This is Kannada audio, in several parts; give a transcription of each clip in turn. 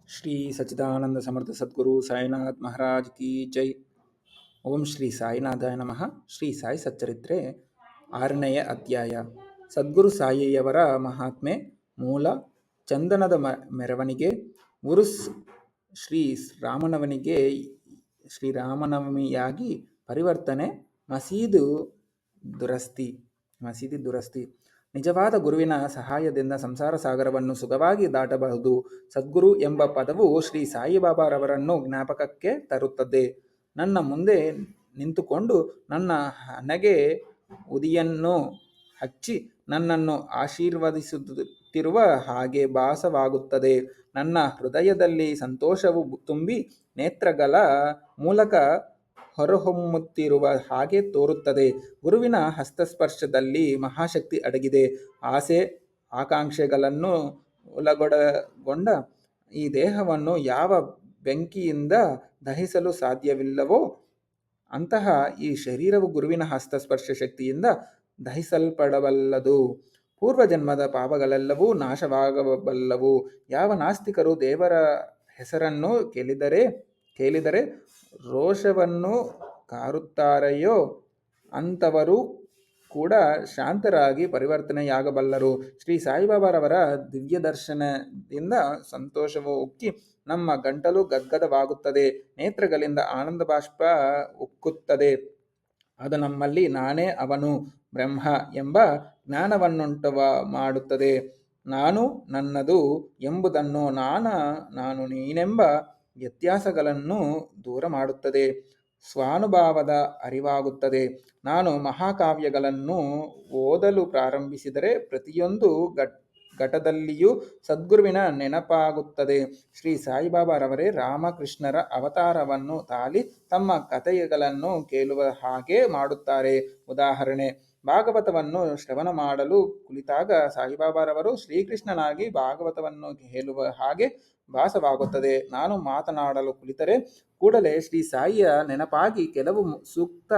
ಶ್ರೀ ಸಚ್ಚಿದಾನಂದ ಸಮರ್ಥ ಸದ್ಗುರು ಸಾಯಿನಾಥ್ ಮಹಾರಾಜ್ ಕಿ ಜೈ. ಓಂ ಶ್ರೀ ಸಾಯಿನಾಥಾಯ ನಮಃ. ಶ್ರೀ ಸಾಯಿ ಸಚ್ಚರಿತ್ರೆ 6ನೆಯ ಅಧ್ಯಾಯ. ಸದ್ಗುರು ಸಾಯಿಯವರ ಮಹಾತ್ಮೆ. ಮೂಲ ಚಂದನದ ಮೆರವಣಿಗೆ. ಉರುಸ್ ಶ್ರೀರಾಮನವಮಿಯಾಗಿ ಪರಿವರ್ತನೆ. ಮಸೀದಿ ದುರಸ್ತಿ. ನಿಜವಾದ ಗುರುವಿನ ಸಹಾಯದಿಂದ ಸಂಸಾರ ಸಾಗರವನ್ನು ಸುಖವಾಗಿ ದಾಟಬಹುದು. ಸದ್ಗುರು ಎಂಬ ಪದವು ಶ್ರೀ ಸಾಯಿಬಾಬಾರವರನ್ನು ಜ್ಞಾಪಕಕ್ಕೆ ತರುತ್ತದೆ. ನನ್ನ ಮುಂದೆ ನಿಂತುಕೊಂಡು ನನ್ನ ಹಣೆಗೆ ಉದಿಯನ್ನು ಹಚ್ಚಿ ನನ್ನನ್ನು ಆಶೀರ್ವದಿಸುತ್ತಿರುವ ಹಾಗೆ ಭಾಸವಾಗುತ್ತದೆ. ನನ್ನ ಹೃದಯದಲ್ಲಿ ಸಂತೋಷವು ತುಂಬಿ ನೇತ್ರಗಳ ಮೂಲಕ ಹೊರಹೊಮ್ಮುತ್ತಿರುವ ಹಾಗೆ ತೋರುತ್ತದೆ. ಗುರುವಿನ ಹಸ್ತಸ್ಪರ್ಶದಲ್ಲಿ ಮಹಾಶಕ್ತಿ ಅಡಗಿದೆ. ಆಸೆ ಆಕಾಂಕ್ಷೆಗಳನ್ನು ಒಳಗೊಂಡ ಈ ದೇಹವನ್ನು ಯಾವ ಬೆಂಕಿಯಿಂದ ದಹಿಸಲು ಸಾಧ್ಯವಿಲ್ಲವೋ ಅಂತಹ ಈ ಶರೀರವು ಗುರುವಿನ ಹಸ್ತಸ್ಪರ್ಶ ಶಕ್ತಿಯಿಂದ ದಹಿಸಲ್ಪಡಬಲ್ಲದು. ಪೂರ್ವಜನ್ಮದ ಪಾಪಗಳೆಲ್ಲವೂ ನಾಶವಾಗಬಲ್ಲವು. ಯಾವ ನಾಸ್ತಿಕರು ದೇವರ ಹೆಸರನ್ನು ಕೇಳಿದರೆ ರೋಷವನ್ನು ಕಾರುತ್ತಾರೆಯೋ ಅಂಥವರು ಕೂಡ ಶಾಂತರಾಗಿ ಪರಿವರ್ತನೆಯಾಗಬಲ್ಲರು. ಶ್ರೀ ಸಾಯಿಬಾಬಾರವರ ದಿವ್ಯ ದರ್ಶನದಿಂದ ಸಂತೋಷವು ಉಕ್ಕಿ ನಮ್ಮ ಗಂಟಲು ಗದ್ಗದವಾಗುತ್ತದೆ. ನೇತ್ರಗಳಿಂದ ಆನಂದ ಬಾಷ್ಪ ಉಕ್ಕುತ್ತದೆ. ಅದು ನಮ್ಮಲ್ಲಿ ನಾನೇ ಅವನು ಬ್ರಹ್ಮ ಎಂಬ ಜ್ಞಾನವನ್ನುಂಟು ಮಾಡುತ್ತದೆ. ನಾನು ನನ್ನದು ಎಂಬುದನ್ನು ನಾನು ನೀನೆಂಬ ವ್ಯತ್ಯಾಸಗಳನ್ನು ದೂರ ಮಾಡುತ್ತದೆ. ಸ್ವಾನುಭಾವದ ಅರಿವಾಗುತ್ತದೆ. ನಾನು ಮಹಾಕಾವ್ಯಗಳನ್ನು ಓದಲು ಪ್ರಾರಂಭಿಸಿದರೆ ಪ್ರತಿಯೊಂದು ಘಟ್ಟದಲ್ಲಿಯೂ ಸದ್ಗುರುವಿನ ನೆನಪಾಗುತ್ತದೆ. ಶ್ರೀ ಸಾಯಿಬಾಬಾರವರೇ ರಾಮಕೃಷ್ಣರ ಅವತಾರವನ್ನು ತಾಳಿ ತಮ್ಮ ಕಥೆಗಳನ್ನು ಕೇಳುವ ಹಾಗೆ ಮಾಡುತ್ತಾರೆ. ಉದಾಹರಣೆ, ಭಾಗವತವನ್ನು ಶ್ರವಣ ಮಾಡಲು ಕುಳಿತಾಗ ಸಾಯಿಬಾಬಾರವರು ಶ್ರೀಕೃಷ್ಣನಾಗಿ ಭಾಗವತವನ್ನು ಹೇಳುವ ಹಾಗೆ ಭಾಸವಾಗುತ್ತದೆ. ನಾನು ಮಾತನಾಡಲು ಕುಳಿತರೆ ಕೂಡಲೇ ಶ್ರೀ ಸಾಯಿಯ ನೆನಪಾಗಿ ಕೆಲವು ಸೂಕ್ತ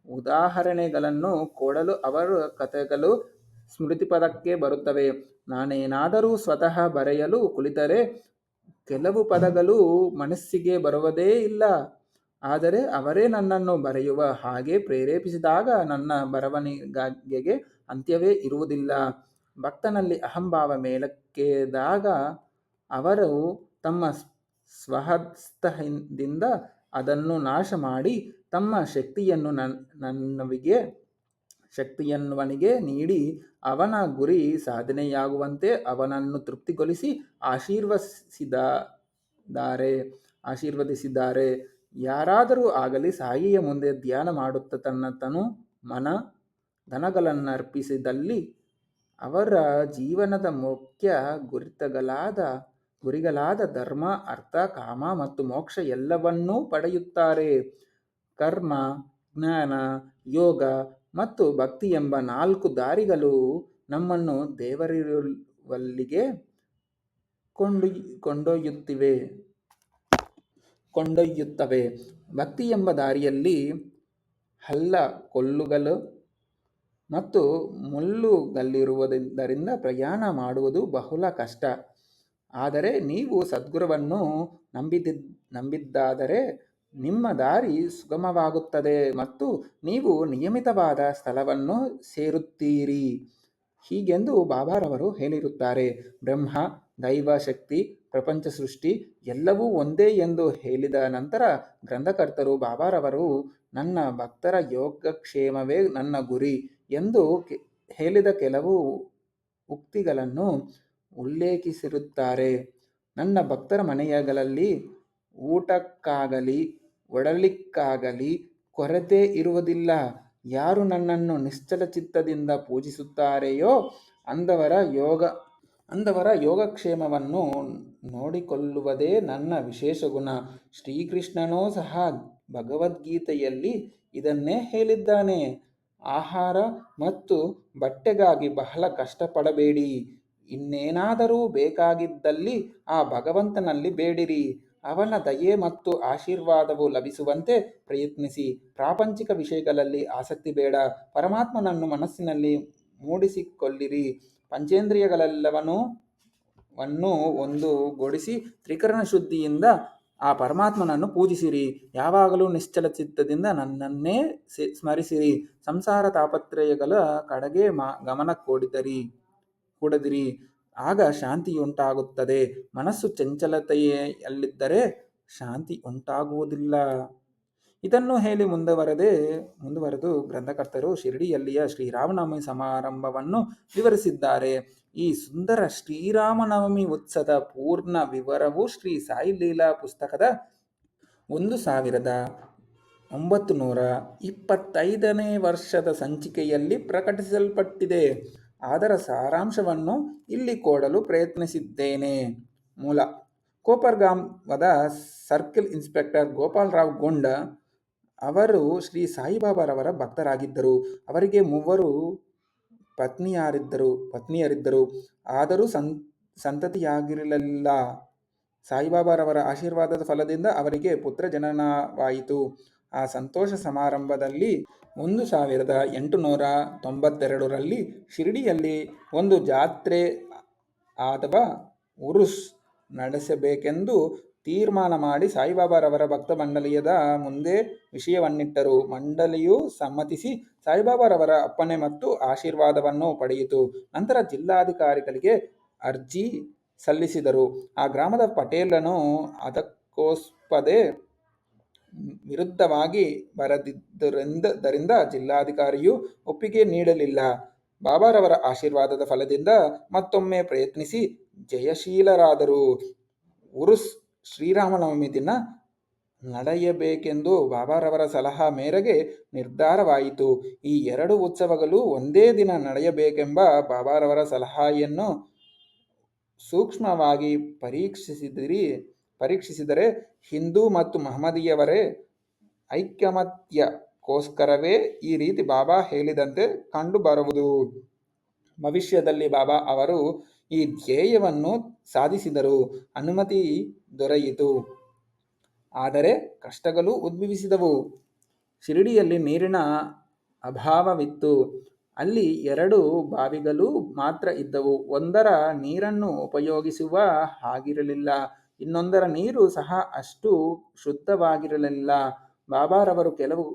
ಉದಾಹರಣೆಗಳನ್ನು ಕೊಡಲು ಅವರ ಕಥೆಗಳು ಸ್ಮೃತಿಪಥಕ್ಕೆ ಬರುತ್ತವೆ. ನಾನೇನಾದರೂ ಸ್ವತಃ ಬರೆಯಲು ಕುಳಿತರೆ ಕೆಲವು ಪದಗಳು ಮನಸ್ಸಿಗೆ ಬರುವುದೇ ಇಲ್ಲ. ಆದರೆ ಅವರೇ ನನ್ನನ್ನು ಬರೆಯುವ ಹಾಗೆ ಪ್ರೇರೇಪಿಸಿದಾಗ ನನ್ನ ಬರವಣಿಗೆಗೆ ಅಂತ್ಯವೇ ಇರುವುದಿಲ್ಲ. ಭಕ್ತನಲ್ಲಿ ಅಹಂಭಾವ ಮೇಲಕ್ಕೆದ್ದಾಗ ಅವರು ತಮ್ಮ ಸ್ವಹಸ್ತದಿಂದ ಅದನ್ನು ನಾಶ ಮಾಡಿ ತಮ್ಮ ಶಕ್ತಿಯನ್ನವನಿಗೆ ನೀಡಿ ಅವನ ಗುರಿ ಸಾಧನೆಯಾಗುವಂತೆ ಅವನನ್ನು ತೃಪ್ತಿಗೊಳಿಸಿ ಆಶೀರ್ವದಿಸಿದ್ದಾರೆ. ಯಾರಾದರೂ ಆಗಲಿ ಸಾಯಿಯ ಮುಂದೆ ಧ್ಯಾನ ಮಾಡುತ್ತಾ ತನ್ನ ತನು ಮನ ಧನಗಳನ್ನರ್ಪಿಸಿದಲ್ಲಿ ಅವರ ಜೀವನದ ಮುಖ್ಯ ಗುರಿಗಳಾದ ಧರ್ಮ, ಅರ್ಥ, ಕಾಮ ಮತ್ತು ಮೋಕ್ಷ ಎಲ್ಲವನ್ನೂ ಪಡೆಯುತ್ತಾರೆ. ಕರ್ಮ, ಜ್ಞಾನ, ಯೋಗ ಮತ್ತು ಭಕ್ತಿ ಎಂಬ 4 ದಾರಿಗಳು ನಮ್ಮನ್ನು ದೇವರಿರುವಲ್ಲಿಗೆ ಕೊಂಡೊಯ್ಯುತ್ತವೆ. ಭಕ್ತಿ ಎಂಬ ದಾರಿಯಲ್ಲಿ ಹಳ್ಳ ಕೊಳ್ಳಗಳು ಮತ್ತು ಮುಳ್ಳುಗಳಿರುವುದರಿಂದ ಪ್ರಯಾಣ ಮಾಡುವುದು ಬಹಳ ಕಷ್ಟ. ಆದರೆ ನೀವು ಸದ್ಗುರುವನ್ನು ನಂಬಿದ್ದಾದರೆ ನಿಮ್ಮ ದಾರಿ ಸುಗಮವಾಗುತ್ತದೆ ಮತ್ತು ನೀವು ನಿಯಮಿತವಾದ ಸ್ಥಳವನ್ನು ಸೇರುತ್ತೀರಿ. ಹೀಗೆಂದು ಬಾಬಾರವರು ಹೇಳಿರುತ್ತಾರೆ. ಬ್ರಹ್ಮ, ದೈವ, ಶಕ್ತಿ, ಪ್ರಪಂಚ ಸೃಷ್ಟಿ ಎಲ್ಲವೂ ಒಂದೇ ಎಂದು ಹೇಳಿದ ನಂತರ ಗ್ರಂಥಕರ್ತರು ಬಾಬಾರವರು ನನ್ನ ಭಕ್ತರ ಯೋಗಕ್ಷೇಮವೇ ನನ್ನ ಗುರಿ ಎಂದು ಹೇಳಿದ ಕೆಲವು ಉಕ್ತಿಗಳನ್ನು ಉಲ್ಲೇಖಿಸಿರುತ್ತಾರೆ. ನನ್ನ ಭಕ್ತರ ಮನೆಗಳಲ್ಲಿ ಊಟಕ್ಕಾಗಲಿ ಒಡಲಿಕ್ಕಾಗಲಿ ಕೊರತೆ ಇರುವುದಿಲ್ಲ. ಯಾರು ನನ್ನನ್ನು ನಿಶ್ಚಲ ಚಿತ್ತದಿಂದ ಪೂಜಿಸುತ್ತಾರೆಯೋ ಅಂದವರ ಯೋಗಕ್ಷೇಮವನ್ನು ನೋಡಿಕೊಳ್ಳುವುದೇ ನನ್ನ ವಿಶೇಷ ಗುಣ. ಶ್ರೀಕೃಷ್ಣನೂ ಸಹ ಭಗವದ್ಗೀತೆಯಲ್ಲಿ ಇದನ್ನೇ ಹೇಳಿದ್ದಾನೆ. ಆಹಾರ ಮತ್ತು ಬಟ್ಟೆಗಾಗಿ ಬಹಳ ಕಷ್ಟಪಡಬೇಡಿ. ಇನ್ನೇನಾದರೂ ಬೇಕಾಗಿದ್ದಲ್ಲಿ ಆ ಭಗವಂತನಲ್ಲಿ ಬೇಡಿರಿ. ಅವನ ದಯೆ ಮತ್ತು ಆಶೀರ್ವಾದವು ಲಭಿಸುವಂತೆ ಪ್ರಯತ್ನಿಸಿ. ಪ್ರಾಪಂಚಿಕ ವಿಷಯಗಳಲ್ಲಿ ಆಸಕ್ತಿ ಬೇಡ. ಪರಮಾತ್ಮನನ್ನು ಮನಸ್ಸಿನಲ್ಲಿ ಮೂಡಿಸಿಕೊಳ್ಳಿರಿ. ಪಂಚೇಂದ್ರಿಯಗಳೆಲ್ಲವನ್ನೂ ವನ್ನು ಒಂದುಗೂಡಿಸಿ ತ್ರಿಕರಣ ಶುದ್ಧಿಯಿಂದ ಆ ಪರಮಾತ್ಮನನ್ನು ಪೂಜಿಸಿರಿ. ಯಾವಾಗಲೂ ನಿಶ್ಚಲ ಚಿತ್ತದಿಂದ ನನ್ನನ್ನೇ ಸ್ಮರಿಸಿರಿ. ಸಂಸಾರ ತಾಪತ್ರಯಗಳ ಕಡೆಗೆ ಗಮನ ಕೊಡದಿರಿ. ಆಗ ಶಾಂತಿಯುಂಟಾಗುತ್ತದೆ. ಮನಸ್ಸು ಚಂಚಲತೆಯಲ್ಲಿದ್ದರೆ ಶಾಂತಿ ಉಂಟಾಗುವುದಿಲ್ಲ. ಇದನ್ನು ಹೇಳಿ ಮುಂದುವರೆದು ಗ್ರಂಥಕರ್ತರು ಶಿರಡಿಯಲ್ಲಿಯ ಶ್ರೀರಾಮನವಮಿ ಸಮಾರಂಭವನ್ನು ವಿವರಿಸಿದ್ದಾರೆ. ಈ ಸುಂದರ ಶ್ರೀರಾಮನವಮಿ ಉತ್ಸವದ ಪೂರ್ಣ ವಿವರವು ಶ್ರೀ ಸಾಯಿ ಲೀಲಾ ಪುಸ್ತಕದ 1925ನೇ ವರ್ಷದ ಸಂಚಿಕೆಯಲ್ಲಿ ಪ್ರಕಟಿಸಲ್ಪಟ್ಟಿದೆ. ಅದರ ಸಾರಾಂಶವನ್ನು ಇಲ್ಲಿ ಕೊಡಲು ಪ್ರಯತ್ನಿಸಿದ್ದೇನೆ. ಮೂಲ: ಕೋಪರ್ಗಾಂವದ ಸರ್ಕಲ್ ಇನ್ಸ್ಪೆಕ್ಟರ್ ಗೋಪಾಲರಾವ್ ಗೊಂಡ ಅವರು ಶ್ರೀ ಸಾಯಿಬಾಬಾರವರ ಭಕ್ತರಾಗಿದ್ದರು. ಅವರಿಗೆ 3 ಪತ್ನಿಯರಿದ್ದರು. ಆದರೂ ಸಂತತಿಯಾಗಿರಲಿಲ್ಲ. ಸಾಯಿಬಾಬಾರವರ ಆಶೀರ್ವಾದದ ಫಲದಿಂದ ಅವರಿಗೆ ಪುತ್ರ ಜನನವಾಯಿತು. ಆ ಸಂತೋಷ ಸಮಾರಂಭದಲ್ಲಿ 1892ರಲ್ಲಿ ಶಿರಡಿಯಲ್ಲಿ ಒಂದು ಜಾತ್ರೆ ಅಥವಾ ಉರುಸ್ ನಡೆಸಬೇಕೆಂದು ತೀರ್ಮಾನ ಮಾಡಿ ಸಾಯಿಬಾಬಾರವರ ಭಕ್ತ ಮಂಡಳಿಯದ ಮುಂದೆ ವಿಷಯವನ್ನಿಟ್ಟರು. ಮಂಡಳಿಯು ಸಮ್ಮತಿಸಿ ಸಾಯಿಬಾಬಾರವರ ಅಪ್ಪಣೆ ಮತ್ತು ಆಶೀರ್ವಾದವನ್ನು ಪಡೆಯಿತು. ನಂತರ ಜಿಲ್ಲಾಧಿಕಾರಿಗಳಿಗೆ ಅರ್ಜಿ ಸಲ್ಲಿಸಿದರು. ಆ ಗ್ರಾಮದ ಪಟೇಲನು ಅದಕ್ಕೋಸ್ಪದೆ ವಿರುದ್ಧವಾಗಿ ಬರೆದಿದ್ದರಿಂದ ಜಿಲ್ಲಾಧಿಕಾರಿಯು ಒಪ್ಪಿಗೆ ನೀಡಲಿಲ್ಲ. ಬಾಬಾರವರ ಆಶೀರ್ವಾದದ ಫಲದಿಂದ ಮತ್ತೊಮ್ಮೆ ಪ್ರಯತ್ನಿಸಿ ಜಯಶೀಲರಾದರು. ಉರುಸ್ ಶ್ರೀರಾಮನವಮಿ ದಿನ ನಡೆಯಬೇಕೆಂದು ಬಾಬಾರವರ ಸಲಹಾ ಮೇರೆಗೆ ನಿರ್ಧಾರವಾಯಿತು. ಈ 2 ಉತ್ಸವಗಳು ಒಂದೇ ದಿನ ನಡೆಯಬೇಕೆಂಬ ಬಾಬಾರವರ ಸಲಹೆಯನ್ನು ಸೂಕ್ಷ್ಮವಾಗಿ ಪರೀಕ್ಷಿಸಿದರೆ ಹಿಂದೂ ಮತ್ತು ಮಹಮ್ಮದೀಯರ ಐಕಮತ್ಯಕ್ಕೋಸ್ಕರವೇ ಈ ರೀತಿ ಬಾಬಾ ಹೇಳಿದಂತೆ ಕಂಡುಬರುವುದು. ಭವಿಷ್ಯದಲ್ಲಿ ಬಾಬಾ ಅವರು ಈ ಧ್ಯೇಯವನ್ನು ಸಾಧಿಸಿದರು. ಅನುಮತಿ ದೊರೆಯಿತು. ಆದರೆ ಕಷ್ಟಗಳು ಉದ್ಭವಿಸಿದವು. ಶಿರಡಿಯಲ್ಲಿ ನೀರಿನ ಅಭಾವವಿತ್ತು. ಅಲ್ಲಿ 2 ಬಾವಿಗಳು ಮಾತ್ರ ಇದ್ದವು. ಒಂದರ ನೀರನ್ನು ಉಪಯೋಗಿಸುವ ಹಾಗಿರಲಿಲ್ಲ. ಇನ್ನೊಂದರ ನೀರು ಸಹ ಅಷ್ಟು ಶುದ್ಧವಾಗಿರಲಿಲ್ಲ. ಬಾಬಾರವರು ಕೆಲವು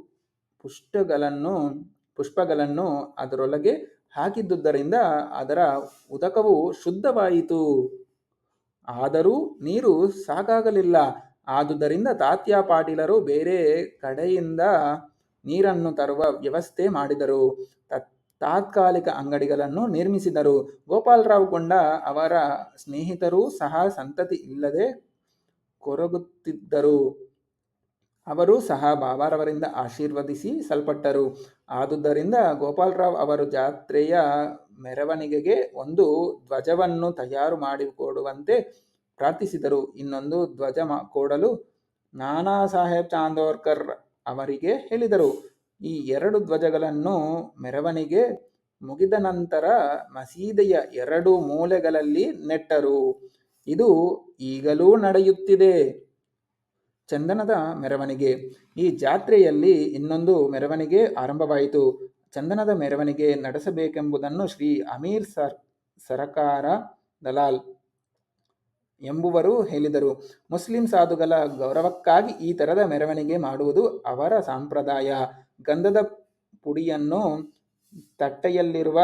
ಪುಷ್ಪಗಳನ್ನು ಅದರೊಳಗೆ ಹಾಕಿದ್ದುದರಿಂದ ಅದರ ಉದಕವು ಶುದ್ಧವಾಯಿತು. ಆದರೂ ನೀರು ಸಾಕಾಗಲಿಲ್ಲ. ಆದುದರಿಂದ ತಾತ್ಯಾ ಪಾಟೀಲರು ಬೇರೆ ಕಡೆಯಿಂದ ನೀರನ್ನು ತರುವ ವ್ಯವಸ್ಥೆ ಮಾಡಿದರು. ತಾತ್ಕಾಲಿಕ ಅಂಗಡಿಗಳನ್ನು ನಿರ್ಮಿಸಿದರು. ಗೋಪಾಲರಾವ್ ಗೊಂಡ ಅವರ ಸ್ನೇಹಿತರೂ ಸಹ ಸಂತತಿ ಇಲ್ಲದೆ ಕೊರಗುತ್ತಿದ್ದರು. ಅವರೂ ಸಹ ಬಾಬಾರವರಿಂದ ಆಶೀರ್ವದಿಸಲ್ಪಟ್ಟರು. ಆದುದರಿಂದ ಗೋಪಾಲರಾವ್ ಅವರು ಜಾತ್ರೆಯ ಮೆರವಣಿಗೆಗೆ ಒಂದು ಧ್ವಜವನ್ನು ತಯಾರು ಮಾಡಿಕೊಡುವಂತೆ ಪ್ರಾರ್ಥಿಸಿದರು. ಇನ್ನೊಂದು ಧ್ವಜ ಕೊಡಲು ನಾನಾ ಸಾಹೇಬ್ ಚಾಂದೋರ್ಕರ್ ಅವರಿಗೆ ಹೇಳಿದರು. ಈ 2 ಧ್ವಜಗಳನ್ನು ಮೆರವಣಿಗೆ ಮುಗಿದ ನಂತರ ಮಸೀದಿಯ 2 ಮೂಲೆಗಳಲ್ಲಿ ನೆಟ್ಟರು. ಇದು ಈಗಲೂ ನಡೆಯುತ್ತಿದೆ. ಚಂದನದ ಮೆರವಣಿಗೆ. ಈ ಜಾತ್ರೆಯಲ್ಲಿ ಇನ್ನೊಂದು ಮೆರವಣಿಗೆ ಆರಂಭವಾಯಿತು. ಚಂದನದ ಮೆರವಣಿಗೆ ನಡೆಸಬೇಕೆಂಬುದನ್ನು ಶ್ರೀ ಅಮೀರ್ ಸರಕಾರ ದಲಾಲ್ ಎಂಬುವರು ಹೇಳಿದರು. ಮುಸ್ಲಿಂ ಸಾಧುಗಳ ಗೌರವಕ್ಕಾಗಿ ಈ ತರದ ಮೆರವಣಿಗೆ ಮಾಡುವುದು ಅವರ ಸಂಪ್ರದಾಯ. ಗಂಧದ ಪುಡಿಯನ್ನು ತಟ್ಟೆಯಲ್ಲಿರುವ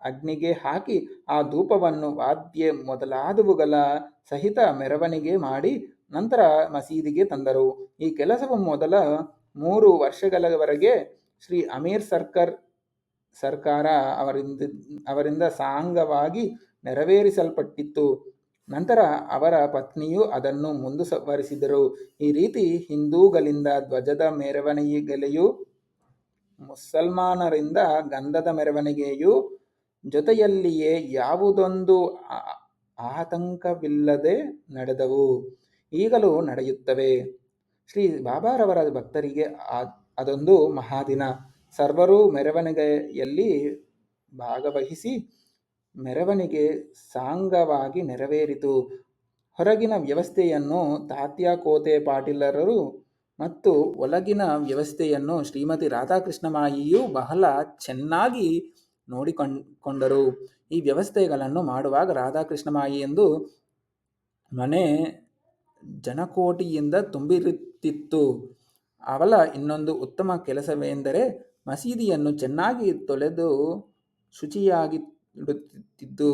ಅಗ್ನಿಗೆ ಹಾಕಿ ಆ ಧೂಪವನ್ನು ವಾದ್ಯ ಮೊದಲಾದವುಗಳ ಸಹಿತ ಮೆರವಣಿಗೆ ಮಾಡಿ ನಂತರ ಮಸೀದಿಗೆ ತಂದರು. ಈ ಕೆಲಸವು ಮೊದಲ 3 ವರ್ಷಗಳವರೆಗೆ ಶ್ರೀ ಅಮೀರ್ ಸರ್ಕಾರ ಅವರಿಂದ ಸಾಂಗವಾಗಿ ನೆರವೇರಿಸಲ್ಪಟ್ಟಿತು. ನಂತರ ಅವರ ಪತ್ನಿಯು ಅದನ್ನು ಮುಂದುವರಿಸಿದರು. ಈ ರೀತಿ ಹಿಂದೂಗಳಿಂದ ಧ್ವಜದ ಮೆರವಣಿಗೆಯೂ ಮುಸಲ್ಮಾನರಿಂದ ಗಂಧದ ಮೆರವಣಿಗೆಯೂ ಜೊತೆಯಲ್ಲಿಯೇ ಯಾವುದೊಂದು ಆತಂಕವಿಲ್ಲದೆ ನಡೆದವು. ಈಗಲೂ ನಡೆಯುತ್ತವೆ. ಶ್ರೀ ಬಾಬಾರವರ ಭಕ್ತರಿಗೆ ಅದೊಂದು ಮಹಾದಿನ. ಸರ್ವರೂ ಮೆರವಣಿಗೆಯಲ್ಲಿ ಭಾಗವಹಿಸಿ ಮೆರವಣಿಗೆ ಸಾಂಗವಾಗಿ ನೆರವೇರಿತು. ಹೊರಗಿನ ವ್ಯವಸ್ಥೆಯನ್ನು ತಾತ್ಯಾ ಕೋತೆ ಪಾಟೀಲರು ಮತ್ತು ಒಳಗಿನ ವ್ಯವಸ್ಥೆಯನ್ನು ಶ್ರೀಮತಿ ರಾಧಾಕೃಷ್ಣಮಾಯಿಯು ಬಹಳ ಚೆನ್ನಾಗಿ ನೋಡಿಕೊಂಡರು. ಈ ವ್ಯವಸ್ಥೆಗಳನ್ನು ಮಾಡುವಾಗ ರಾಧಾಕೃಷ್ಣಮಾಯಿ ಎಂದು ಮನೆ ಜನಕೋಟಿಯಿಂದ ತುಂಬಿರುತ್ತಿತ್ತು. ಅವಳ ಇನ್ನೊಂದು ಉತ್ತಮ ಕೆಲಸವೆಂದರೆ ಮಸೀದಿಯನ್ನು ಚೆನ್ನಾಗಿ ತೊಳೆದು ಶುಚಿಯಾಗಿಡುತ್ತಿದ್ದು.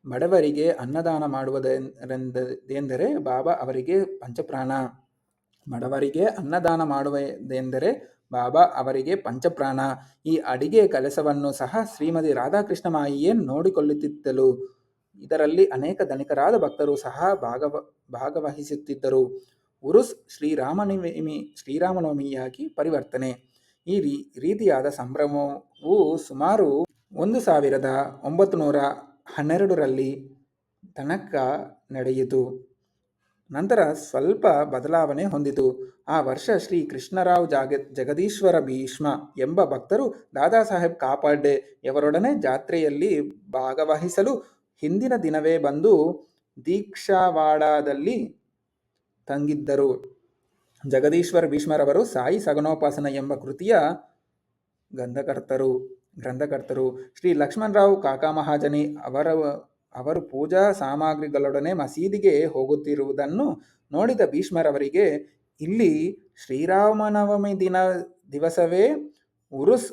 ಬಡವರಿಗೆ ಅನ್ನದಾನ ಮಾಡುವುದೆಂದರೆ ಬಾಬಾ ಅವರಿಗೆ ಪಂಚಪ್ರಾಣ. ಬಡವರಿಗೆ ಅನ್ನದಾನ ಮಾಡುವುದೆಂದರೆ ಬಾಬಾ ಅವರಿಗೆ ಪಂಚಪ್ರಾಣ. ಈ ಅಡಿಗೆ ಕೆಲಸವನ್ನು ಸಹ ಶ್ರೀಮತಿ ರಾಧಾಕೃಷ್ಣ ಮಾಯಿಯೇ ನೋಡಿಕೊಳ್ಳುತ್ತಿದ್ದಳು. ಇದರಲ್ಲಿ ಅನೇಕ ಧನಿಕರಾದ ಭಕ್ತರು ಸಹ ಭಾಗವಹಿಸುತ್ತಿದ್ದರು. ಉರುಸ್ ಶ್ರೀರಾಮನವಮಿಯಾಗಿ ಪರಿವರ್ತನೆ. ಈ ರೀತಿಯಾದ ಸಂಭ್ರಮವು ಸುಮಾರು 1912ರಲ್ಲಿ ತನಕ ನಡೆಯಿತು. ನಂತರ ಸ್ವಲ್ಪ ಬದಲಾವಣೆ ಹೊಂದಿತು. ಆ ವರ್ಷ ಶ್ರೀ ಕೃಷ್ಣರಾವ್ ಜಗದೀಶ್ವರ ಭೀಷ್ಮ ಎಂಬ ಭಕ್ತರು ದಾದಾ ಸಾಹೇಬ್ ಕಾಪಾಡೆ ಯವರೊಡನೆ ಜಾತ್ರೆಯಲ್ಲಿ ಭಾಗವಹಿಸಲು ಹಿಂದಿನ ದಿನವೇ ಬಂದು ದೀಕ್ಷಾವಾಡದಲ್ಲಿ ತಂಗಿದ್ದರು. ಜಗದೀಶ್ವರ ಭೀಷ್ಮರವರು ಸಾಯಿ ಸಗನೋಪಾಸನ ಎಂಬ ಕೃತಿಯ ಗ್ರಂಥಕರ್ತರು. ಶ್ರೀ ಲಕ್ಷ್ಮಣರಾವ್ ಕಾಕಾ ಮಹಾಜನಿ ಅವರು ಪೂಜಾ ಸಾಮಗ್ರಿಗಳೊಡನೆ ಮಸೀದಿಗೆ ಹೋಗುತ್ತಿರುವುದನ್ನು ನೋಡಿದ ಭೀಷ್ಮರವರಿಗೆ ಇಲ್ಲಿ ಶ್ರೀರಾಮನವಮಿ ದಿವಸವೇ ಉರುಸ್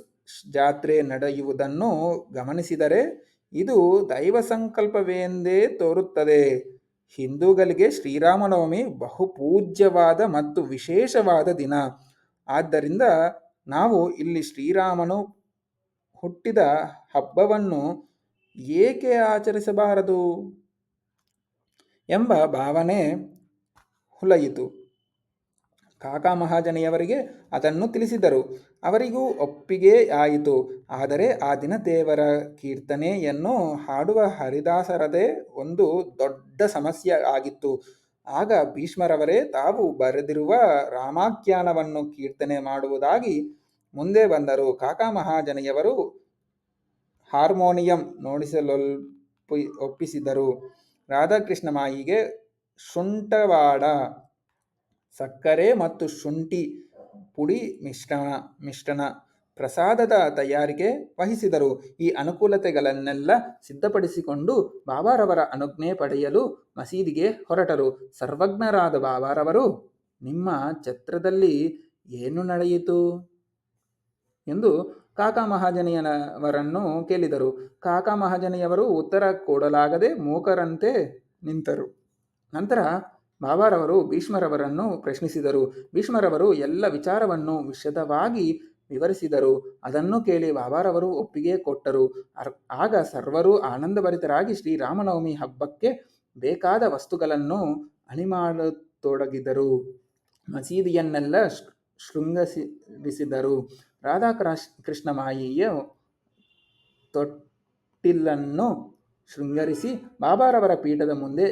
ಜಾತ್ರೆ ನಡೆಯುವುದನ್ನು ಗಮನಿಸಿದರೆ ಇದು ದೈವ ಸಂಕಲ್ಪವೆಂದೇ ತೋರುತ್ತದೆ. ಹಿಂದೂಗಳಿಗೆ ಶ್ರೀರಾಮನವಮಿ ಬಹುಪೂಜ್ಯವಾದ ಮತ್ತು ವಿಶೇಷವಾದ ದಿನ. ಆದ್ದರಿಂದ ನಾವು ಇಲ್ಲಿ ಶ್ರೀರಾಮನು ಹುಟ್ಟಿದ ಹಬ್ಬವನ್ನು ಏಕೆ ಆಚರಿಸಬಾರದು ಎಂಬ ಭಾವನೆ ಹುಲಯಿತು. ಕಾಕಾ ಮಹಾಜನಿಯವರಿಗೆ ಅದನ್ನು ತಿಳಿಸಿದರು. ಅವರಿಗೂ ಒಪ್ಪಿಗೆ ಆಯಿತು. ಆದರೆ ಆ ದಿನ ದೇವರ ಕೀರ್ತನೆಯನ್ನು ಹಾಡುವ ಹರಿದಾಸರದೇ ಒಂದು ದೊಡ್ಡ ಸಮಸ್ಯೆ ಆಗಿತ್ತು. ಆಗ ಭೀಷ್ಮರವರೇ ತಾವು ಬರೆದಿರುವ ರಾಮಾಖ್ಯಾನವನ್ನು ಕೀರ್ತನೆ ಮಾಡುವುದಾಗಿ ಮುಂದೆ ಬಂದರು. ಕಾಕಾ ಮಹಾಜನಿಯವರು ಹಾರ್ಮೋನಿಯಂ ನುಡಿಸಲೊಪ್ಪಿಸಿದರು. ರಾಧಾಕೃಷ್ಣ ಮಾಯಿಗೆ ಶುಂಠವಾಡ, ಸಕ್ಕರೆ ಮತ್ತು ಶುಂಠಿ ಪುಡಿ ಮಿಶ್ರಣ, ಪ್ರಸಾದದ ತಯಾರಿಕೆ ವಹಿಸಿದರು. ಈ ಅನುಕೂಲತೆಗಳನ್ನೆಲ್ಲ ಸಿದ್ಧಪಡಿಸಿಕೊಂಡು ಬಾಬಾರವರ ಅನುಜ್ಞೆ ಪಡೆಯಲು ಮಸೀದಿಗೆ ಹೊರಟರು. ಸರ್ವಜ್ಞರಾದ ಬಾಬಾರವರು, ನಿಮ್ಮ ಛತ್ರದಲ್ಲಿ ಏನು ನಡೆಯಿತು ಎಂದು ಕಾಕಾ ಮಹಾಜನಿಯವರನ್ನು ಕೇಳಿದರು. ಕಾಕಾ ಮಹಾಜನಿಯವರು ಉತ್ತರ ಕೊಡಲಾಗದೆ ಮೂಕರಂತೆ ನಿಂತರು. ನಂತರ ಬಾಬಾರವರು ಭೀಷ್ಮರವರನ್ನು ಪ್ರಶ್ನಿಸಿದರು. ಭೀಷ್ಮರವರು ಎಲ್ಲ ವಿಚಾರವನ್ನು ವಿಶದವಾಗಿ ವಿವರಿಸಿದರು. ಅದನ್ನು ಕೇಳಿ ಬಾಬಾರವರು ಒಪ್ಪಿಗೆ ಕೊಟ್ಟರು. ಆಗ ಸರ್ವರೂ ಆನಂದಭರಿತರಾಗಿ ಶ್ರೀರಾಮನವಮಿ ಹಬ್ಬಕ್ಕೆ ಬೇಕಾದ ವಸ್ತುಗಳನ್ನು ಅಣಿಮಾಡತೊಡಗಿದರು. ಮಸೀದಿಯನ್ನೆಲ್ಲ ಶೃಂಗರಿಸಿದರು. ರಾಧಾಕೃಷ್ಣ ಮಾಯಿಯ ತೊಟ್ಟಿಲನ್ನು ಶೃಂಗರಿಸಿ ಬಾಬಾರವರ ಪೀಠದ ಮುಂದೆ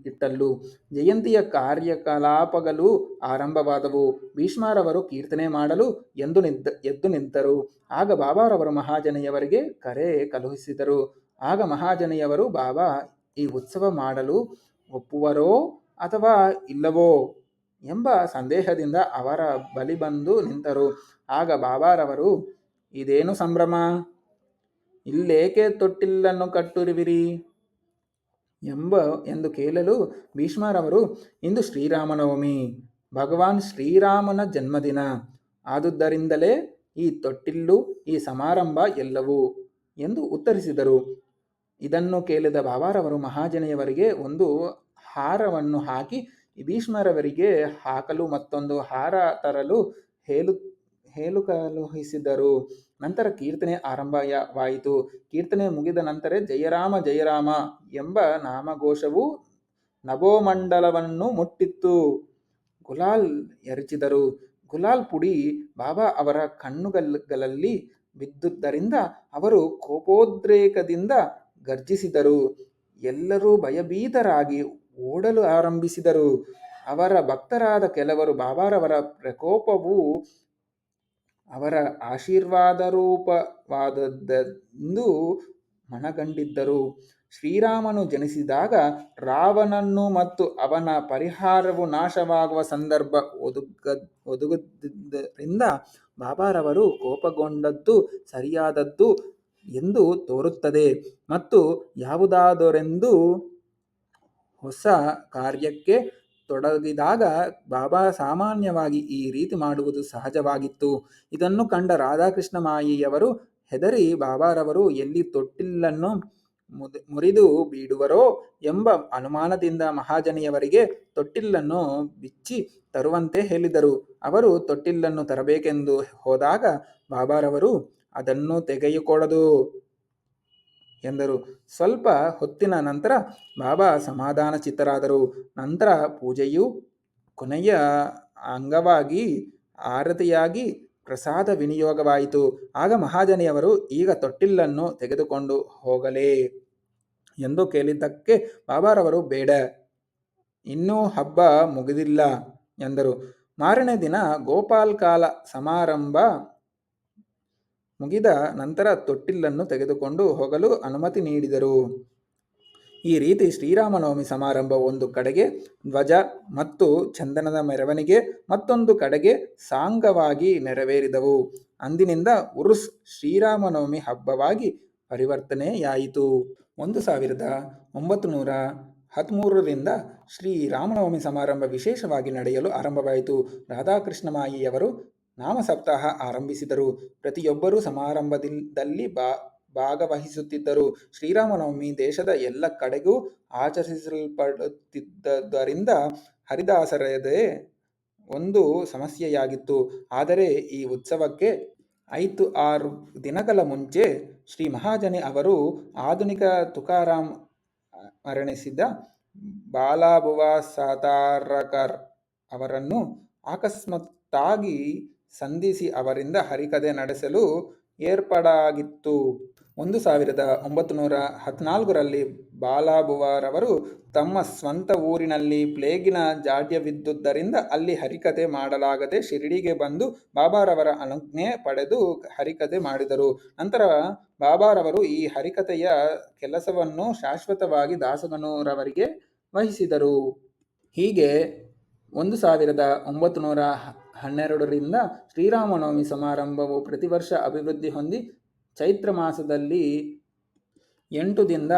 ಇಟ್ಟಲ್ಲು. ಜಯಂತಿಯ ಕಾರ್ಯಕಲಾಪಗಳು ಆರಂಭವಾದವು. ಭೀಷ್ಮರವರು ಕೀರ್ತನೆ ಮಾಡಲು ಎದ್ದು ನಿಂತರು. ಆಗ ಬಾಬಾರವರು ಮಹಾಜನಿಯವರಿಗೆ ಕರೆ ಕಳುಹಿಸಿದರು. ಆಗ ಮಹಾಜನಿಯವರು ಬಾಬಾ ಈ ಉತ್ಸವ ಮಾಡಲು ಒಪ್ಪುವರೋ ಅಥವಾ ಇಲ್ಲವೋ ಎಂಬ ಸಂದೇಹದಿಂದ ಅವರ ಬಳಿ ಬಂದು ನಿಂತರು. ಆಗ ಬಾಬಾರವರು, ಇದೇನು ಸಂಭ್ರಮ, ಇಲ್ಲೇಕೆ ತೊಟ್ಟಿಲನ್ನು ಕಟ್ಟುವಿರಿ ಎಂದು ಕೇಳಲು ಭೀಷ್ಮರವರು, ಇಂದು ಶ್ರೀರಾಮನವಮಿ, ಭಗವಾನ್ ಶ್ರೀರಾಮನ ಜನ್ಮದಿನ. ಆದುದರಿಂದಲೇ ಈ ತೊಟ್ಟಿಲು, ಈ ಸಮಾರಂಭ ಎಲ್ಲವೂ ಎಂದು ಉತ್ತರಿಸಿದರು. ಇದನ್ನು ಕೇಳಿದ ಬಾಬಾರವರು ಮಹಾಜನಿಯವರಿಗೆ ಒಂದು ಹಾರವನ್ನು ಹಾಕಿ ಭೀಷ್ಮರವರಿಗೆ ಹಾಕಲು ಮತ್ತೊಂದು ಹಾರ ತರಲು ಕಳುಹಿಸಿದರು. ನಂತರ ಕೀರ್ತನೆ ಆರಂಭವಾಯಿತು. ಕೀರ್ತನೆ ಮುಗಿದ ನಂತರ ಜಯರಾಮ ಜಯರಾಮ ಎಂಬ ನಾಮಘೋಷವು ನಭೋಮಂಡಲವನ್ನು ಮುಟ್ಟಿತು. ಗುಲಾಲ್ ಎರಚಿದರು. ಗುಲಾಲ್ ಪುಡಿ ಬಾಬಾ ಅವರ ಕಣ್ಣುಗಳಲ್ಲಿ ಬಿದ್ದುದರಿಂದ ಅವರು ಕೋಪೋದ್ರೇಕದಿಂದ ಗರ್ಜಿಸಿದರು. ಎಲ್ಲರೂ ಭಯಭೀತರಾಗಿ ಓಡಲು ಆರಂಭಿಸಿದರು. ಅವರ ಭಕ್ತರಾದ ಕೆಲವರು ಬಾಬಾರವರ ಪ್ರಕೋಪವು ಅವರ ಆಶೀರ್ವಾದರೂಪವಾದದ್ದೆಂದು ಮನಗಂಡಿದ್ದರು. ಶ್ರೀರಾಮನು ಜನಿಸಿದಾಗ ರಾವಣನು ಮತ್ತು ಅವನ ಪರಿವಾರವು ನಾಶವಾಗುವ ಸಂದರ್ಭ ಒದಗಿದ್ದುದರಿಂದ ಬಾಬಾರವರು ಕೋಪಗೊಂಡದ್ದು ಸರಿಯಾದದ್ದು ಎಂದು ತೋರುತ್ತದೆ. ಮತ್ತು ಯಾವುದಾದರೊಂದು ಹೊಸ ಕಾರ್ಯಕ್ಕೆ ತೊಡಗಿದಾಗ ಬಾಬಾ ಸಾಮಾನ್ಯವಾಗಿ ಈ ರೀತಿ ಮಾಡುವುದು ಸಹಜವಾಗಿತ್ತು. ಇದನ್ನು ಕಂಡ ರಾಧಾಕೃಷ್ಣ ಮಾಯಿಯವರು ಹೆದರಿ ಬಾಬಾರವರು ಎಲ್ಲಿ ತೊಟ್ಟಿಲನ್ನು ಮುರಿದು ಬೀಡುವರೋ ಎಂಬ ಅನುಮಾನದಿಂದ ಮಹಾಜನಿಯವರಿಗೆ ತೊಟ್ಟಿಲನ್ನು ಬಿಚ್ಚಿ ತರುವಂತೆ ಹೇಳಿದರು. ಅವರು ತೊಟ್ಟಿಲನ್ನು ತರಬೇಕೆಂದು ಹೋದಾಗ ಬಾಬಾರವರು ಅದನ್ನು ತೆಗೆದುಕೊಡದು ಎಂದರು. ಸ್ವಲ್ಪ ಹೊತ್ತಿನ ನಂತರ ಬಾಬಾ ಸಮಾಧಾನ ಚಿತ್ತರಾದರು. ನಂತರ ಪೂಜೆಯು ಕೊನೆಯ ಅಂಗವಾಗಿ ಆರತಿಯಾಗಿ ಪ್ರಸಾದ ವಿನಿಯೋಗವಾಯಿತು. ಆಗ ಮಹಾಜನಿಯವರು ಈಗ ತೊಟ್ಟಿಲನ್ನು ತೆಗೆದುಕೊಂಡು ಹೋಗಲೇ ಎಂದು ಕೇಳಿದ್ದಕ್ಕೆ ಬಾಬಾರವರು ಬೇಡ, ಇನ್ನೂ ಹಬ್ಬ ಮುಗಿದಿಲ್ಲ ಎಂದರು. ಮಾರನೇ ದಿನ ಗೋಪಾಲ್ ಕಾಲ ಸಮಾರಂಭ ಮುಗಿದ ನಂತರ ತೊಟ್ಟಿಲನ್ನು ತೆಗೆದುಕೊಂಡು ಹೋಗಲು ಅನುಮತಿ ನೀಡಿದರು. ಈ ರೀತಿ ಶ್ರೀರಾಮನವಮಿ ಸಮಾರಂಭ ಒಂದು ಕಡೆಗೆ ಧ್ವಜ ಮತ್ತು ಚಂದನದ ಮೆರವಣಿಗೆ, ಮತ್ತೊಂದು ಕಡೆಗೆ ಸಾಂಗವಾಗಿ ನೆರವೇರಿದವು. ಅಂದಿನಿಂದ ಉರುಸ್ ಶ್ರೀರಾಮನವಮಿ ಹಬ್ಬವಾಗಿ ಪರಿವರ್ತನೆಯಾಯಿತು. 1913ರಿಂದ ಶ್ರೀರಾಮನವಮಿ ಸಮಾರಂಭ ವಿಶೇಷವಾಗಿ ನಡೆಯಲು ಆರಂಭವಾಯಿತು. ರಾಧಾಕೃಷ್ಣ ಮಾಯಿಯವರು ನಾಮ ಸಪ್ತಾಹ ಆರಂಭಿಸಿದರು. ಪ್ರತಿಯೊಬ್ಬರೂ ಸಮಾರಂಭದಲ್ಲಿ ಭಾಗವಹಿಸುತ್ತಿದ್ದರು. ಶ್ರೀರಾಮನವಮಿ ದೇಶದ ಎಲ್ಲ ಕಡೆಗೂ ಆಚರಿಸಲ್ಪಡುತ್ತಿದ್ದರಿಂದ ಹರಿದಾಸರದೇ ಒಂದು ಸಮಸ್ಯೆಯಾಗಿತ್ತು. ಆದರೆ ಈ ಉತ್ಸವಕ್ಕೆ 5-6 ದಿನಗಳ ಮುಂಚೆ ಶ್ರೀ ಮಹಾಜನಿ ಅವರು ಆಧುನಿಕ ತುಕಾರಾಮ್ ಮರಣಿಸಿದ ಬಾಲಾಬುವಾ ಸಾತಾರಕರ್ ಅವರನ್ನು ಅಕಸ್ಮಾತ್ತಾಗಿ ಸಂಧಿಸಿ ಅವರಿಂದ ಹರಿಕಥೆ ನಡೆಸಲು ಏರ್ಪಾಡಾಗಿತ್ತು. 1914ರಲ್ಲಿ ಬಾಲಾಬುವಾರವರು ತಮ್ಮ ಸ್ವಂತ ಊರಿನಲ್ಲಿ ಪ್ಲೇಗಿನ ಜಾಡ್ಯವಿದ್ದುದರಿಂದ ಅಲ್ಲಿ ಹರಿಕಥೆ ಮಾಡಲಾಗದೆ ಶಿರಡಿಗೆ ಬಂದು ಬಾಬಾರವರ ಅನುಜ್ಞೆ ಪಡೆದು ಹರಿಕಥೆ ಮಾಡಿದರು. ನಂತರ ಬಾಬಾರವರು ಈ ಹರಿಕಥೆಯ ಕೆಲಸವನ್ನು ಶಾಶ್ವತವಾಗಿ ದಾಸಗನೂರವರಿಗೆ ವಹಿಸಿದರು. ಹೀಗೆ 1912ರಿಂದ ಶ್ರೀರಾಮನವಮಿ ಸಮಾರಂಭವು ಪ್ರತಿ ವರ್ಷ ಅಭಿವೃದ್ಧಿ ಹೊಂದಿ ಚೈತ್ರ ಮಾಸದಲ್ಲಿ 8 ದಿಂದ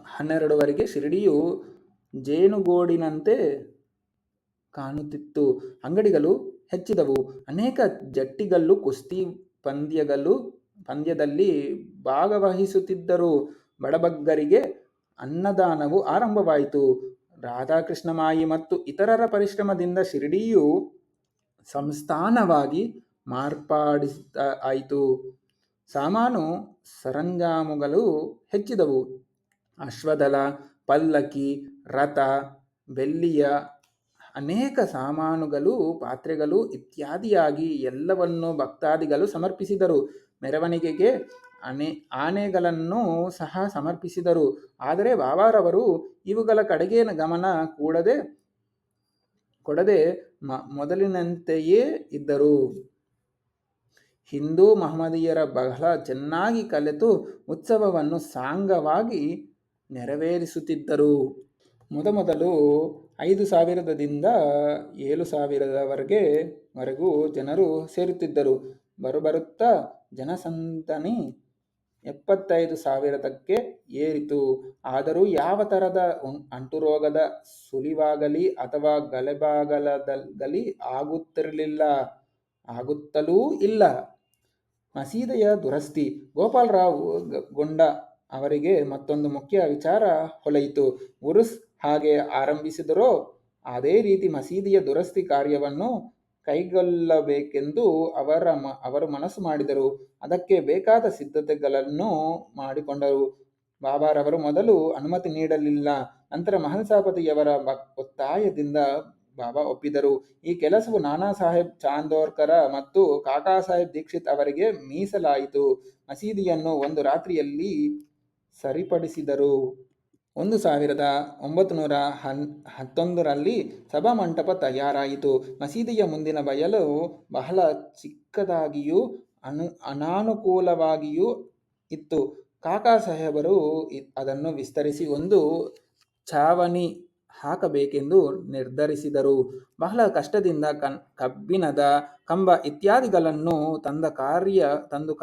12ವರೆಗೆ ಶಿರಡಿಯು ಜೇನುಗೂಡಿನಂತೆ ಕಾಣುತ್ತಿತ್ತು. ಅಂಗಡಿಗಳು ಹೆಚ್ಚಿದವು. ಅನೇಕ ಜಟ್ಟಿಗಳು ಕುಸ್ತಿ ಪಂದ್ಯದಲ್ಲಿ ಭಾಗವಹಿಸುತ್ತಿದ್ದರು. ಬಡಬಗ್ಗರಿಗೆ ಅನ್ನದಾನವು ಆರಂಭವಾಯಿತು. ರಾಧಾಕೃಷ್ಣ ಮಾಯಿ ಮತ್ತು ಇತರರ ಪರಿಶ್ರಮದಿಂದ ಶಿರಡಿಯು ಸಂಸ್ಥಾನವಾಗಿ ಮಾರ್ಪಾಡಾಯಿತು. ಸಾಮಾನು ಸರಂಜಾಮುಗಳು ಹೆಚ್ಚಿದವು. ಅಶ್ವದಳ, ಪಲ್ಲಕ್ಕಿ, ರಥ, ಬೆಳ್ಳಿಯ ಅನೇಕ ಸಾಮಾನುಗಳು, ಪಾತ್ರೆಗಳು ಇತ್ಯಾದಿಯಾಗಿ ಎಲ್ಲವನ್ನೂ ಭಕ್ತಾದಿಗಳು ಸಮರ್ಪಿಸಿದರು. ಮೆರವಣಿಗೆಗೆ ಆನೆಗಳನ್ನು ಸಹ ಸಮರ್ಪಿಸಿದರು. ಆದರೆ ಬಾಬಾರವರು ಇವುಗಳ ಕಡೆಗೆ ಗಮನ ಕೊಡದೆ ಮೊದಲಿನಂತೆಯೇ ಇದ್ದರು. ಹಿಂದೂ ಮಹಮ್ಮದೀಯರ ಬಹಳ ಚೆನ್ನಾಗಿ ಕಲಿತು ಉತ್ಸವವನ್ನು ಸಾಂಗವಾಗಿ ನೆರವೇರಿಸುತ್ತಿದ್ದರು. ಮೊದಮೊದಲು 5,000ದಿಂದ 7,000ವರೆಗೂ ಜನರು ಸೇರುತ್ತಿದ್ದರು. ಬರುತ್ತಾ ಜನಸಂದಣಿ 75,000ಕ್ಕೆ ಏರಿತು. ಆದರೂ ಯಾವ ತರದ ಅಂಟುರೋಗದ ಸುಳಿವಾಗಲಿ ಅಥವಾ ಗಲಭೆಗಳಾಗಲಿ ಆಗುತ್ತಲೂ ಇಲ್ಲ. ಮಸೀದಿಯ ದುರಸ್ತಿ. ಗೋಪಾಲರಾವ್ ಗೊಂಡ ಅವರಿಗೆ ಮತ್ತೊಂದು ಮುಖ್ಯ ವಿಚಾರ ಹೊಳೆಯಿತು. ಉರುಸ್ ಹಾಗೆ ಆರಂಭಿಸಿದರೋ ಅದೇ ರೀತಿ ಮಸೀದಿಯ ದುರಸ್ತಿ ಕಾರ್ಯವನ್ನು ಕೈಗೊಳ್ಳಬೇಕೆಂದು ಅವರು ಮನಸ್ಸು ಮಾಡಿದರು. ಅದಕ್ಕೆ ಬೇಕಾದ ಸಿದ್ಧತೆಗಳನ್ನು ಮಾಡಿಕೊಂಡರು. ಬಾಬಾರವರು ಮೊದಲು ಅನುಮತಿ ನೀಡಲಿಲ್ಲ. ನಂತರ ಮಹಲ್ಸಾಪತಿಯವರ ಒತ್ತಾಯದಿಂದ ಬಾಬಾ ಒಪ್ಪಿದರು. ಈ ಕೆಲಸವು ನಾನಾ ಸಾಹೇಬ್ ಚಾಂದೋರ್ಕರ ಮತ್ತು ಕಾಕಾ ಸಾಹೇಬ್ ದೀಕ್ಷಿತ್ ಅವರಿಗೆ ಮೀಸಲಾಯಿತು. ಮಸೀದಿಯನ್ನು ಒಂದು ರಾತ್ರಿಯಲ್ಲಿ ಸರಿಪಡಿಸಿದರು. 1911ರಲ್ಲಿ ಸಭಾಮಂಟಪ ತಯಾರಾಯಿತು. ಮಸೀದಿಯ ಮುಂದಿನ ಬಯಲು ಬಹಳ ಚಿಕ್ಕದಾಗಿಯೂ ಅನಾನುಕೂಲವಾಗಿಯೂ ಇತ್ತು. ಕಾಕಾ ಸಾಹೇಬರು ಅದನ್ನು ವಿಸ್ತರಿಸಿ ಒಂದು ಛಾವಣಿ ಹಾಕಬೇಕೆಂದು ನಿರ್ಧರಿಸಿದರು. ಬಹಳ ಕಷ್ಟದಿಂದ ಕಬ್ಬಿಣದ ಕಂಬ ಇತ್ಯಾದಿಗಳನ್ನು ತಂದು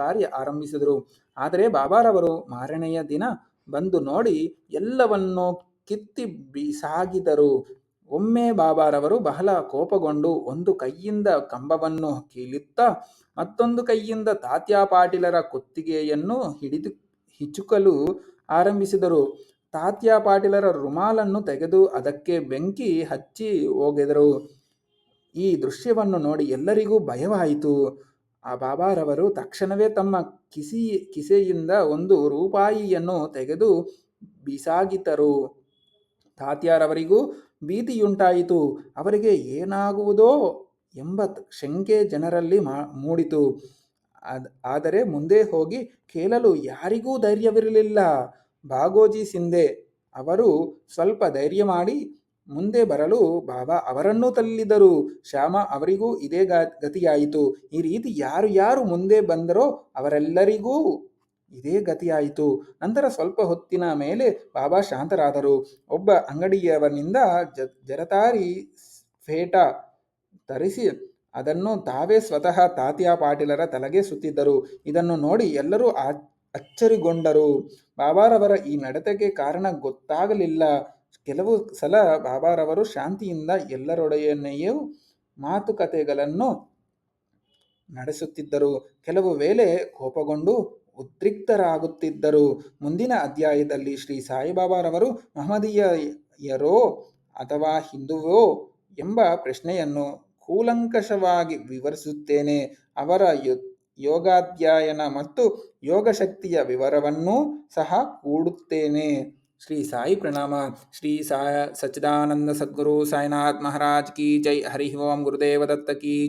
ಕಾರ್ಯ ಆರಂಭಿಸಿದರು. ಆದರೆ ಬಾಬಾರವರು ಮಾರನೆಯ ದಿನ ಬಂದು ನೋಡಿ ಎಲ್ಲವನ್ನೂ ಕಿತ್ತಿ ಬಿಸಾಗಿದರು. ಒಮ್ಮೆ ಬಾಬಾರವರು ಬಹಳ ಕೋಪಗೊಂಡು ಒಂದು ಕೈಯಿಂದ ಕಂಬವನ್ನು ಕೀಳುತ್ತಾ ಮತ್ತೊಂದು ಕೈಯಿಂದ ತಾತ್ಯಾ ಪಾಟೀಲರ ಕುತ್ತಿಗೆಯನ್ನು ಹಿಡಿದು ಹಿಚುಕಲು ಆರಂಭಿಸಿದರು. ತಾತ್ಯಾ ಪಾಟೀಲರ ರುಮಾಲನ್ನು ತೆಗೆದು ಅದಕ್ಕೆ ಬೆಂಕಿ ಹಚ್ಚಿ ಹೋಗೆದರು. ಈ ದೃಶ್ಯವನ್ನು ನೋಡಿ ಎಲ್ಲರಿಗೂ ಭಯವಾಯಿತು. ಆ ಬಾಬಾರವರು ತಕ್ಷಣವೇ ತಮ್ಮ ಕಿಸೆಯಿಂದ 1 ರೂಪಾಯಿಯನ್ನು ತೆಗೆದು ಬಿಸಾಗಿದರು. ತಾತ್ಯಾರವರಿಗೂ ಭೀತಿಯುಂಟಾಯಿತು. ಅವರಿಗೆ ಏನಾಗುವುದೋ ಎಂಬ ಶಂಕೆ ಜನರಲ್ಲಿ ಮೂಡಿತು. ಆದರೆ ಮುಂದೆ ಹೋಗಿ ಕೇಳಲು ಯಾರಿಗೂ ಧೈರ್ಯವಿರಲಿಲ್ಲ. ಭಾಗೋಜಿ ಸಿಂಧೆ ಅವರು ಸ್ವಲ್ಪ ಧೈರ್ಯ ಮಾಡಿ ಮುಂದೆ ಬರಲು ಬಾಬಾ ಅವರನ್ನೂ ತಳ್ಳಿದರು. ಶ್ಯಾಮ ಅವರಿಗೂ ಇದೇ ಗತಿಯಾಯಿತು. ಈ ರೀತಿ ಯಾರು ಮುಂದೆ ಬಂದರೋ ಅವರೆಲ್ಲರಿಗೂ ಇದೇ ಗತಿಯಾಯಿತು. ನಂತರ ಸ್ವಲ್ಪ ಹೊತ್ತಿನ ಮೇಲೆ ಬಾಬಾ ಶಾಂತರಾದರು. ಒಬ್ಬ ಅಂಗಡಿಯವನಿಂದ ಜರತಾರಿ ಫೇಟ ತರಿಸಿ ಅದನ್ನು ತಾವೇ ಸ್ವತಃ ತಾತ್ಯಾ ಪಾಟೀಲರ ತಲೆಗೆ ಸುತ್ತಿದ್ದರು. ಇದನ್ನು ನೋಡಿ ಎಲ್ಲರೂ ಅಚ್ಚರಿಗೊಂಡರು. ಬಾಬಾರವರ ಈ ನಡತೆಗೆ ಕಾರಣ ಗೊತ್ತಾಗಲಿಲ್ಲ. ಕೆಲವು ಸಲ ಬಾಬಾರವರು ಶಾಂತಿಯಿಂದ ಎಲ್ಲರೊಡನೆಯೂ ಮಾತುಕತೆಗಳನ್ನು ನಡೆಸುತ್ತಿದ್ದರು. ಕೆಲವು ವೇಳೆ ಕೋಪಗೊಂಡು ಉದ್ರಿಕ್ತರಾಗುತ್ತಿದ್ದರು. ಮುಂದಿನ ಅಧ್ಯಾಯದಲ್ಲಿ ಶ್ರೀ ಸಾಯಿಬಾಬಾರವರು ಮಹಮ್ಮದೀಯರೋ ಅಥವಾ ಹಿಂದುವೋ ಎಂಬ ಪ್ರಶ್ನೆಯನ್ನು ಕೂಲಂಕಷವಾಗಿ ವಿವರಿಸುತ್ತೇನೆ. ಅವರ ಯೋಗಾಧ್ಯಯನ ಮತ್ತು ಯೋಗಶಕ್ತಿಯ ವಿವರವನ್ನೂ ಸಹ ಕೊಡುತ್ತೇನೆ. ಶ್ರೀ ಸಾಯಿ ಪ್ರಣಾಮ. ಶ್ರೀ ಸಚ್ಚಿದಾನಂದ ಸದ್ಗುರು ಸಾಯಿನಾಥ್ ಮಹಾರಾಜ್ ಕಿ ಜೈ. ಹರಿ ಓಂ. ಗುರುದೇವ ದತ್ತ ಕಿ ಜೈ.